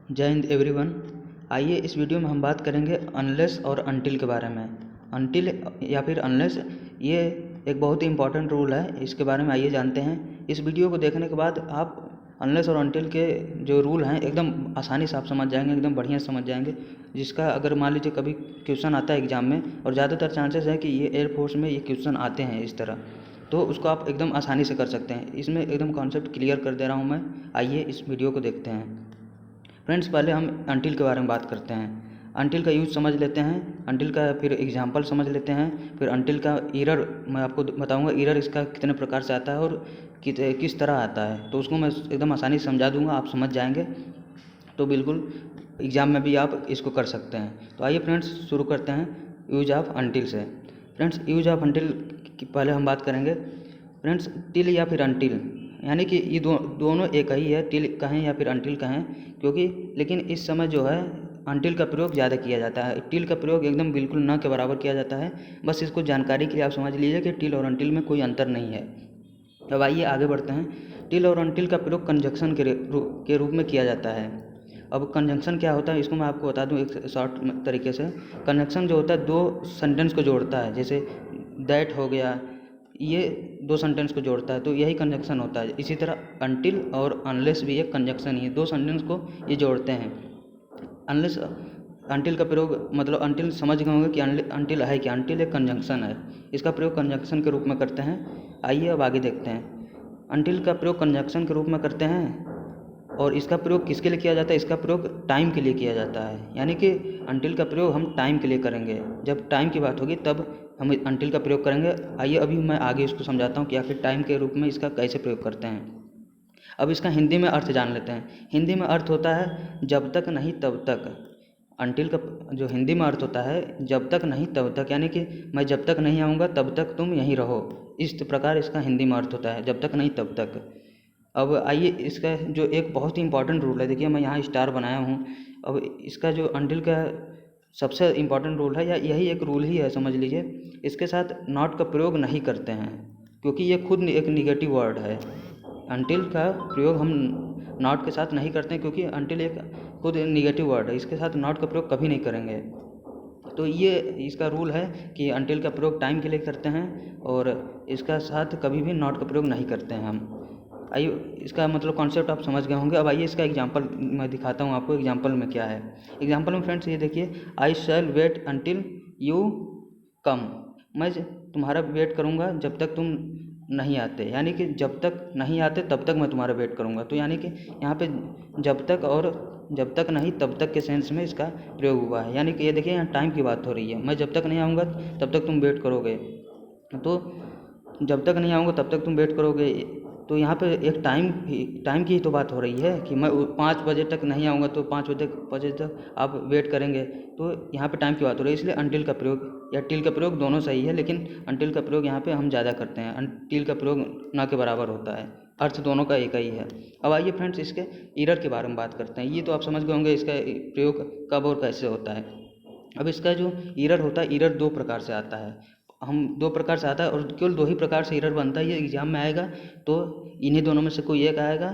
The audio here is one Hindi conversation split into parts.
जय हिंद एवरीवन। आइए इस वीडियो में हम बात करेंगे अनलेस और अनटिल के बारे में। अनटिल या फिर अनलेस ये एक बहुत ही इम्पॉर्टेंट रूल है, इसके बारे में आइए जानते हैं। इस वीडियो को देखने के बाद आप अनलेस और अनटिल के जो रूल हैं एकदम आसानी से आप समझ जाएंगे, एकदम बढ़िया समझ जाएंगे। जिसका अगर मान लीजिए कभी क्वेश्चन आता है एग्ज़ाम में, और ज़्यादातर चांसेस है कि ये एयरफोर्स में ये क्वेश्चन आते हैं इस तरह, तो उसको आप एकदम आसानी से कर सकते हैं। इसमें एकदम कॉन्सेप्ट क्लियर कर दे रहा हूँ मैं। आइए इस वीडियो को देखते हैं। फ्रेंड्स, पहले हम अनटिल के बारे में बात करते हैं। अनटिल का यूज़ समझ लेते हैं, अनटिल का फिर एग्जांपल समझ लेते हैं, फिर अनटिल का एरर मैं आपको बताऊंगा, एरर इसका कितने प्रकार से आता है और किस तरह आता है, तो उसको मैं एकदम आसानी से समझा दूंगा, आप समझ जाएंगे तो बिल्कुल एग्ज़ाम में भी आप इसको कर सकते हैं। तो आइए फ्रेंड्स शुरू करते हैं यूज ऑफ अनटिल से। फ्रेंड्स, यूज ऑफ अनटिल की पहले हम बात करेंगे। फ्रेंड्स, टिल या फिर अनटिल यानी कि ये दोनों एक ही है, टिल कहें या फिर अनटिल कहें, क्योंकि लेकिन इस समय जो है अनटिल का प्रयोग ज़्यादा किया जाता है। टिल का प्रयोग एकदम बिल्कुल न के बराबर किया जाता है। बस इसको जानकारी के लिए आप समझ लीजिए कि टिल और अनटिल में कोई अंतर नहीं है। अब आइए आगे बढ़ते हैं। टिल और अनटिल का प्रयोग कंजक्शन के रूप में किया जाता है। अब कंजंक्शन क्या होता है इसको मैं आपको बता दूं एक शॉर्ट तरीके से। कंजंक्शन जो होता है दो सेंटेंस को जोड़ता है, जैसे दैट हो गया, ये दो सेंटेंस को जोड़ता है, तो यही कंजंक्शन होता है। इसी तरह अनटिल और अनलेस भी एक कंजंक्शन ही है, दो सेंटेंस को ये जोड़ते हैं। अनलेस अनटिल का प्रयोग मतलब अनटिल समझ गए होंगे कि अनटिल है क्या। अनटिल एक कंजंक्शन है, इसका प्रयोग कंजंक्शन के रूप में करते हैं। आइए अब आगे देखते हैं। अनटिल का प्रयोग कंजंक्शन के रूप में करते हैं, और इसका प्रयोग किसके लिए किया जाता है? इसका प्रयोग टाइम के लिए किया जाता है, यानी कि अनटिल का प्रयोग हम टाइम के लिए करेंगे। जब टाइम की बात होगी तब हम अनटिल का प्रयोग करेंगे। आइए अभी मैं आगे इसको समझाता हूँ कि आखिर टाइम के रूप में इसका कैसे प्रयोग करते हैं। अब इसका हिंदी में अर्थ जान लेते हैं। हिंदी में अर्थ होता है जब तक नहीं तब तक। अनटिल का जो हिंदी में अर्थ होता है जब तक नहीं तब तक, यानी कि मैं जब तक नहीं आऊँगा तब तक तुम यहीं रहो। इस प्रकार इसका हिंदी में अर्थ होता है, जब तक नहीं तब तक। अब आइए इसका जो एक बहुत ही इंपॉर्टेंट रूल है, देखिए मैं यहाँ स्टार बनाया हूँ। अब इसका जो अनटिल का सबसे इम्पॉर्टेंट रूल है, या यही एक रूल ही है समझ लीजिए, इसके साथ नॉट का प्रयोग नहीं करते हैं, क्योंकि ये खुद एक निगेटिव वर्ड है। अनटिल का प्रयोग हम नॉट के साथ नहीं करते हैं, क्योंकि अनटिल एक खुद निगेटिव वर्ड है, इसके साथ नॉट का प्रयोग कभी नहीं करेंगे। तो ये इसका रूल है कि अनटिल का प्रयोग टाइम के लिए करते हैं, और इसका साथ कभी भी नॉट का प्रयोग नहीं करते हैं हम। आइए इसका मतलब कॉन्सेप्ट आप समझ गए होंगे। अब आइए इसका एग्जांपल मैं दिखाता हूँ आपको, एग्जांपल में क्या है। एग्जांपल में फ्रेंड्स ये देखिए, आई शैल वेट अनटिल यू कम। मैं तुम्हारा वेट करूँगा जब तक तुम नहीं आते, यानी कि जब तक नहीं आते तब तक मैं तुम्हारा वेट करूँगा। तो यानी कि यहाँ पे जब तक और जब तक नहीं तब तक के सेंस में इसका प्रयोग हुआ है। यानी कि ये देखिए यहाँ टाइम की बात हो रही है, मैं जब तक नहीं आऊँगा तब तक तुम वेट करोगे, तो जब तक नहीं आऊँगा तब तक तुम वेट करोगे। तो यहाँ पे एक टाइम की ही तो बात हो रही है कि मैं 5 बजे तक नहीं आऊँगा तो 5 बजे तक आप वेट करेंगे, तो यहाँ पे टाइम की बात हो रही है। इसलिए अनटिल का प्रयोग या टिल का प्रयोग दोनों सही है, लेकिन अनटिल का प्रयोग यहाँ पे हम ज़्यादा करते हैं। अनटिल का प्रयोग ना के बराबर होता है, अर्थ दोनों का एक ही है। अब आइए फ्रेंड्स इसके एरर के बारे में बात करते हैं। ये तो आप समझ गए होंगे इसका प्रयोग कब और कैसे होता है। अब इसका जो एरर होता है, एरर दो प्रकार से आता है, हम दो प्रकार से आता है, और केवल दो ही प्रकार से एरर बनता है। ये एग्जाम में आएगा तो इन्हीं दोनों में से कोई एक आएगा,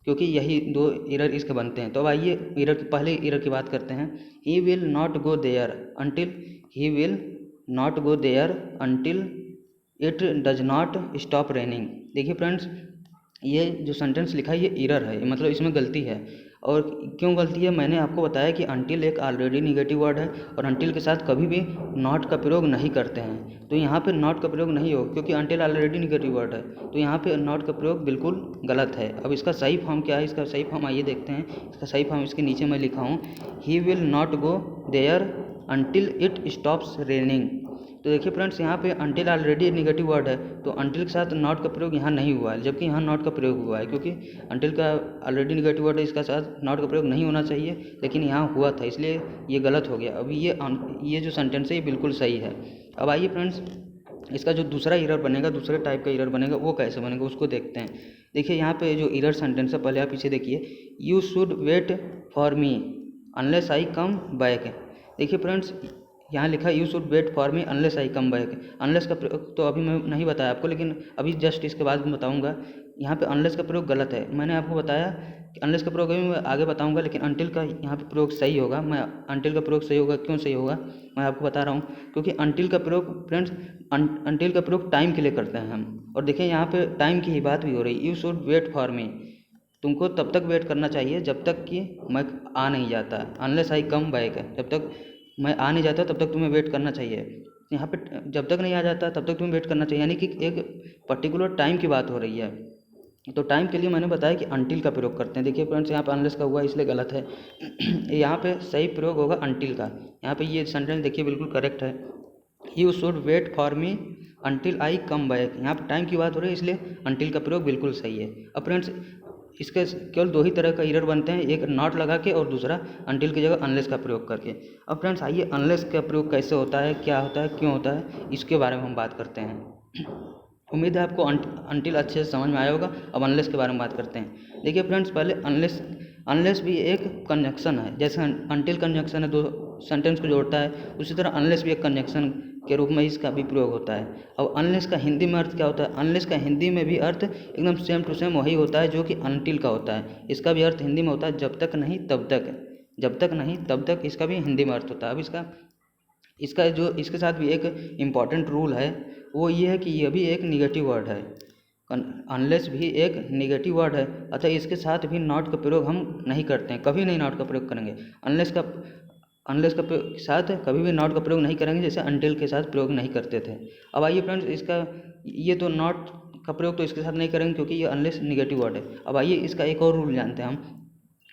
क्योंकि यही दो एरर इसके बनते हैं। तो अब आइए एरर की पहले एरर की बात करते हैं। He will not go there until he will not go there until it does not stop raining. देखिए फ्रेंड्स, ये जो सेंटेंस लिखा है ये एरर है, मतलब इसमें गलती है। और क्यों गलती है, मैंने आपको बताया कि अनटिल एक ऑलरेडी निगेटिव वर्ड है, और अनटिल के साथ कभी भी नॉट का प्रयोग नहीं करते हैं। तो यहाँ पे नॉट का प्रयोग नहीं होगा, क्योंकि अनटिल ऑलरेडी निगेटिव वर्ड है, तो यहाँ पे नॉट का प्रयोग बिल्कुल गलत है। अब इसका सही फॉर्म क्या है, इसका सही फॉर्म आइए देखते हैं। इसका सही फॉर्म इसके नीचे मैं लिखा हूँ, he will not go there until it stops raining. तो देखिए फ्रेंड्स, यहाँ पे अनटिल ऑलरेडी निगेटिव वर्ड है, तो अनटिल के साथ नॉट का प्रयोग यहाँ नहीं हुआ है, जबकि यहाँ नॉट का प्रयोग हुआ है, क्योंकि अनटिल का ऑलरेडी निगेटिव वर्ड है, इसका साथ नॉट का प्रयोग नहीं होना चाहिए, लेकिन यहाँ हुआ था, इसलिए ये गलत हो गया। अभी ये जो सेंटेंस है ये बिल्कुल सही है। अब आइए फ्रेंड्स इसका जो दूसरा एरर बनेगा, दूसरे टाइप का एरर बनेगा, वो कैसे बनेगा उसको देखते हैं। देखिए यहाँ पे जो एरर सेंटेंस है, पहले आप पीछे देखिए, you should wait for me unless I come back. देखिए फ्रेंड्स, यहाँ लिखा you should wait for me unless I come back. Unless का प्रयोग तो अभी मैं नहीं बताया आपको, लेकिन अभी जस्ट इसके बाद मैं बताऊँगा। यहाँ पे अनलेस का प्रयोग गलत है। मैंने आपको बताया कि अनलेस का प्रयोग अभी मैं आगे बताऊँगा, लेकिन अनटिल का यहाँ पे प्रयोग सही होगा। मैं अनटिल का प्रयोग सही होगा, क्यों सही होगा मैं आपको बता रहा हूँ। क्योंकि अनटिल का प्रयोग फ्रेंड्स, अनटिल का प्रयोग टाइम के लिए करते हैं हम। और देखिए यहाँ पे टाइम की ही बात भी हो रही है। You should wait for me, तुमको तब तक वेट करना चाहिए जब तक कि मैं आ नहीं जाता। अनलेस आई कम बैक, जब तक मैं आ नहीं जाता तब तक तुम्हें वेट करना चाहिए। यहाँ पे जब तक नहीं आ जाता तब तक तुम्हें वेट करना चाहिए, यानी कि एक पर्टिकुलर टाइम की बात हो रही है। तो टाइम के लिए मैंने बताया कि अनटिल का प्रयोग करते हैं। देखिए फ्रेंड्स, यहाँ पे अनलेस का हुआ इसलिए गलत है। यहाँ पे सही प्रयोग होगा अनटिल का। यहाँ पे ये सेंटेंस देखिए बिल्कुल करेक्ट है। You should wait for me until I come back. यहाँ पर टाइम की बात हो रही है, इसलिए अनटिल का प्रयोग बिल्कुल सही है। अब फ्रेंड्स, इसके केवल दो ही तरह का एरर बनते हैं, एक नॉट लगा के और दूसरा अनटिल की जगह अनलेस का प्रयोग करके। अब फ्रेंड्स आइए अनलेस का प्रयोग कैसे होता है, क्या होता है, क्यों होता है, इसके बारे में हम बात करते हैं। उम्मीद है आपको अनटिल अच्छे से समझ में आया होगा। अब अनलेस के बारे में बात करते हैं। देखिए फ्रेंड्स, पहले अनलेस भी एक कंजक्शन है। जैसे अनटिल कंजक्शन है, दो सेंटेंस को जोड़ता है, उसी तरह अनलेस भी एक कंजक्शन के रूप में इसका भी प्रयोग होता है। अब अनलेस का हिंदी में अर्थ क्या होता है? अनलेस का हिंदी में भी अर्थ एकदम सेम टू सेम वही होता है जो कि अनटिल का होता है। इसका भी अर्थ हिंदी में होता है जब तक नहीं तब तक, जब तक नहीं तब तक, इसका भी हिंदी में अर्थ होता है। अब इसका जो इसके साथ भी एक इम्पॉर्टेंट रूल है, वो ये है कि यह भी एक निगेटिव वर्ड है। अनलेस भी एक निगेटिव वर्ड है, अतः इसके साथ भी नॉट का प्रयोग हम नहीं करते हैं, कभी नहीं नॉट का प्रयोग करेंगे। अनलेस का साथ कभी भी नॉट का प्रयोग नहीं करेंगे, जैसे अनटिल के साथ प्रयोग नहीं करते थे। अब आइए फ्रेंड्स, इसका ये तो नॉट का प्रयोग तो इसके साथ नहीं करेंगे क्योंकि ये अनलेस निगेटिव वर्ड है। अब आइए इसका एक और रूल जानते हैं हम।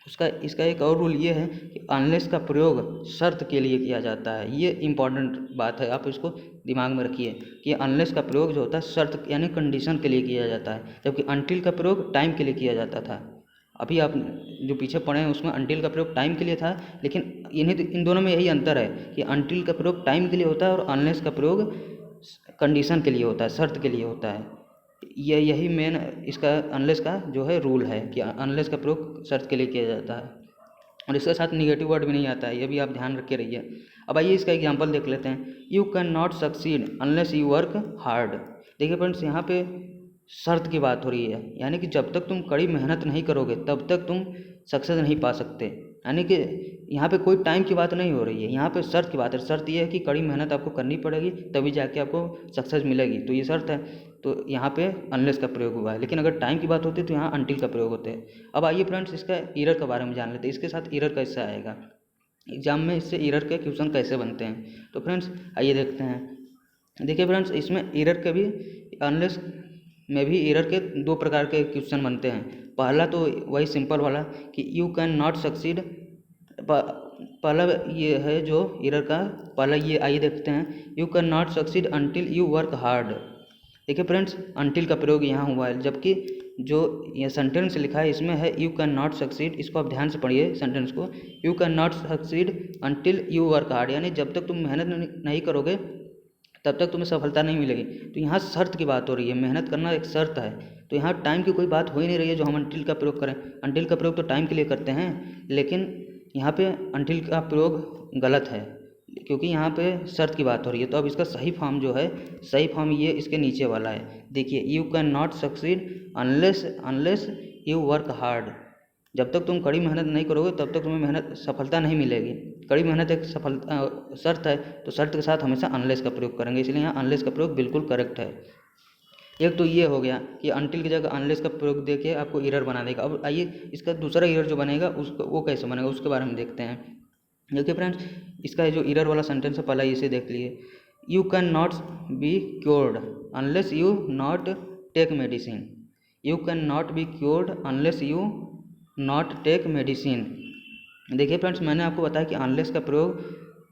इसका एक और रूल ये है कि अनलेस का प्रयोग शर्त के लिए किया जाता है। ये इंपॉर्टेंट बात है, आप इसको दिमाग में रखिए कि अनलेस का प्रयोग जो होता है शर्त यानी कंडीशन के लिए किया जाता है, जबकि अनटिल का प्रयोग टाइम के लिए किया जाता था। अभी आप जो पीछे पढ़े हैं उसमें अनटिल का प्रयोग टाइम के लिए था, लेकिन इन दोनों में यही अंतर है कि अनटिल का प्रयोग टाइम के लिए होता है और अनलेस का प्रयोग कंडीशन के लिए होता है, शर्त के लिए होता है। यही मेन इसका अनलेस का जो है रूल है कि अनलेस का प्रयोग शर्त के लिए किया जाता है, और इसके साथ निगेटिव वर्ड भी नहीं आता है, ये भी आप ध्यान रख के रहिए। अब आइए इसका एग्जांपल देख लेते हैं। You can not succeed unless you work hard. देखिए फ्रेंड्स, यहाँ पे शर्त की बात हो रही है, यानी कि जब तक तुम कड़ी मेहनत नहीं करोगे तब तक तुम सक्सेस नहीं पा सकते। यानी कि यहाँ पे कोई टाइम की बात नहीं हो रही है, यहाँ पे शर्त की बात है। शर्त ये है कि कड़ी मेहनत आपको करनी पड़ेगी, तभी जाके आपको सक्सेस मिलेगी, तो ये शर्त है। तो यहाँ पे अनलेस का प्रयोग हुआ है, लेकिन अगर टाइम की बात होती है तो यहाँ अनटिल का प्रयोग होते हैं। अब आइए फ्रेंड्स, इसका एरर के बारे में जान लेते हैं। इसके साथ एरर कैसे आएगा, एग्जाम में इससे एरर के क्वेश्चन कैसे बनते हैं। तो फ्रेंड्स आइए देखते हैं। देखिए फ्रेंड्स, इसमें एरर के भी, अनलेस में भी एरर के दो प्रकार के क्वेश्चन बनते हैं। पहला तो वही सिंपल वाला कि यू कैन नॉट सक्सीड। पहला ये है जो एरर का पहला, ये आइए देखते हैं। You can not succeed until you work hard. देखिए फ्रेंड्स, अनटिल का प्रयोग यहाँ हुआ है, जबकि जो ये सेंटेंस लिखा है इसमें है यू कैन नॉट सक्सीड। इसको आप ध्यान से पढ़िए सेंटेंस को। You can not succeed until you work hard, यानी जब तक तुम मेहनत नहीं करोगे तब तक तुम्हें सफलता नहीं मिलेगी। तो यहाँ शर्त की बात हो रही है, मेहनत करना एक शर्त है। तो यहाँ टाइम की कोई बात हो ही नहीं रही है जो हम अनटिल का प्रयोग करें। अनटिल का प्रयोग तो टाइम के लिए करते हैं, लेकिन यहाँ पे अनटिल का प्रयोग गलत है क्योंकि यहाँ पे शर्त की बात हो रही है। तो अब इसका सही फॉर्म जो है, सही फॉर्म ये इसके नीचे वाला है। देखिए, you can not succeed unless you work hard. जब तक तुम कड़ी मेहनत नहीं करोगे तब तक तुम्हें सफलता नहीं मिलेगी। कड़ी मेहनत एक शर्त है, तो शर्त के साथ हमेशा अनलेस का प्रयोग करेंगे, इसलिए यहाँ अनलेस का प्रयोग बिल्कुल करेक्ट है। एक तो ये हो गया कि अनटिल की जगह अनलेस का प्रयोग देके आपको एरर बना देगा। अब आइए इसका दूसरा एरर जो बनेगा उसको वो कैसे बनेगा उसके बारे में देखते हैं। देखिए फ्रेंड्स, इसका जो एरर वाला सेंटेंस है पहला इसे देख लिए। You can not be cured unless you not take medicine. You can not be cured unless you not take medicine. देखिए फ्रेंड्स, मैंने आपको बताया कि अनलेस का प्रयोग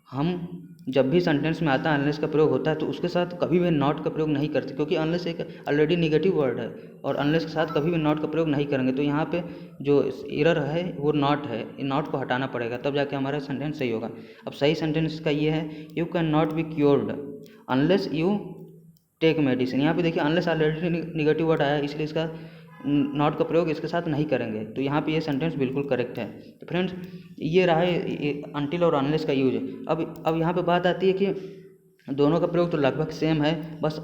हम जब भी सेंटेंस में आता है अनलेस का प्रयोग होता है तो उसके साथ कभी भी नॉट का प्रयोग नहीं करते, क्योंकि अनलेस एक ऑलरेडी निगेटिव वर्ड है और अनलेस के साथ कभी भी नॉट का प्रयोग नहीं करेंगे। तो यहाँ पे जो एरर है वो नॉट है, नॉट को हटाना पड़ेगा तब जाके हमारा सेंटेंस सही होगा। अब सही सेंटेंस का ये है, you can not be cured unless you take medicine. यहाँ पे देखिए अनलेस ऑलरेडी निगेटिव वर्ड आया, इसलिए इसका नॉट का प्रयोग इसके साथ नहीं करेंगे। तो यहाँ पे ये सेंटेंस बिल्कुल करेक्ट है। तो फ्रेंड्स ये रहा है अनटिल और अनलेस का यूज। अब यहाँ पे बात आती है कि दोनों का प्रयोग तो लगभग सेम है, बस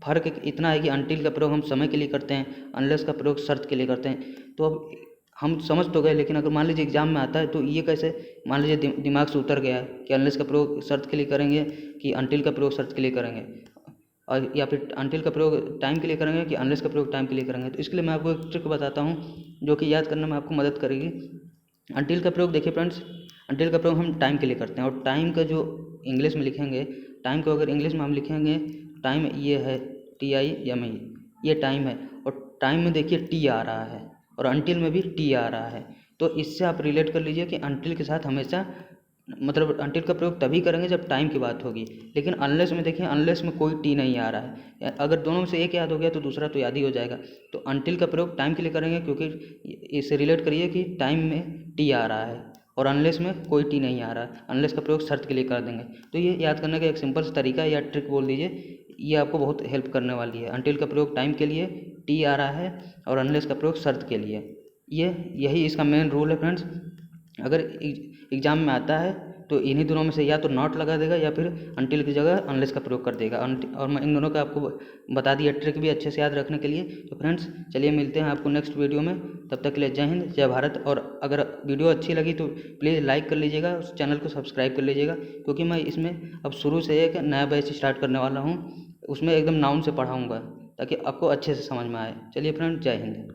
फ़र्क इतना है कि अनटिल का प्रयोग हम समय के लिए करते हैं, अनलेस का प्रयोग शर्त के लिए करते हैं। तो अब हम समझ तो गए, लेकिन अगर मान लीजिए एग्जाम में आता है तो ये कैसे, मान लीजिए दिमाग से उतर गया कि अनलेस का प्रयोग शर्त के लिए करेंगे कि अनटिल का प्रयोग शर्त के लिए करेंगे, और या फिर अनटिल का प्रयोग टाइम के लिए करेंगे कि अनलेस का प्रयोग टाइम के लिए करेंगे। तो इसके लिए मैं आपको एक ट्रिक बताता हूँ जो कि याद करने में आपको मदद करेगी। अनटिल का प्रयोग देखिए फ्रेंड्स, अनटिल का प्रयोग हम टाइम के लिए करते हैं, और टाइम का जो इंग्लिश में लिखेंगे, टाइम को अगर इंग्लिश में हम लिखेंगे, टाइम ये है TIME, ये टाइम है, और टाइम में देखिए टी आ रहा है और अनटिल में भी टी आ रहा है। तो इससे आप रिलेट कर लीजिए कि अनटिल के साथ हमेशा, मतलब अनटिल का प्रयोग तभी करेंगे जब टाइम की बात होगी। लेकिन अनलेस में देखिए, अनलेस में कोई टी नहीं आ रहा है। अगर दोनों में से एक याद हो गया तो दूसरा तो याद ही हो जाएगा। तो अनटिल का प्रयोग टाइम के लिए करेंगे, क्योंकि इससे रिलेट करिए कि टाइम में टी आ रहा है और अनलेस में कोई टी नहीं आ रहा है। अनलेस का प्रयोग शर्त के लिए कर देंगे। तो ये याद करने का एक सिंपल सा तरीका या ट्रिक बोल दीजिए, ये आपको बहुत हेल्प करने वाली है। अनटिल का प्रयोग टाइम के लिए टी आ रहा है और अनलेस का प्रयोग शर्त के लिए। यही इसका मेन रूल है फ्रेंड्स। अगर एग्जाम में आता है तो इन्हीं दोनों में से या तो नॉट लगा देगा या फिर अनटिल की जगह अनलेस का प्रयोग कर देगा। और मैं इन दोनों का आपको बता दिया ट्रिक भी अच्छे से याद रखने के लिए। तो फ्रेंड्स चलिए मिलते हैं आपको नेक्स्ट वीडियो में, तब तक के लिए जय हिंद जय भारत। और अगर वीडियो अच्छी लगी तो प्लीज़ लाइक कर लीजिएगा, उस चैनल को सब्सक्राइब कर लीजिएगा, क्योंकि मैं इसमें अब शुरू से एक नया बैच स्टार्ट करने वाला हूँ, उसमें एकदम नाउन से पढ़ाऊँगा ताकि आपको अच्छे से समझ में आए। चलिए फ्रेंड्स जय हिंद।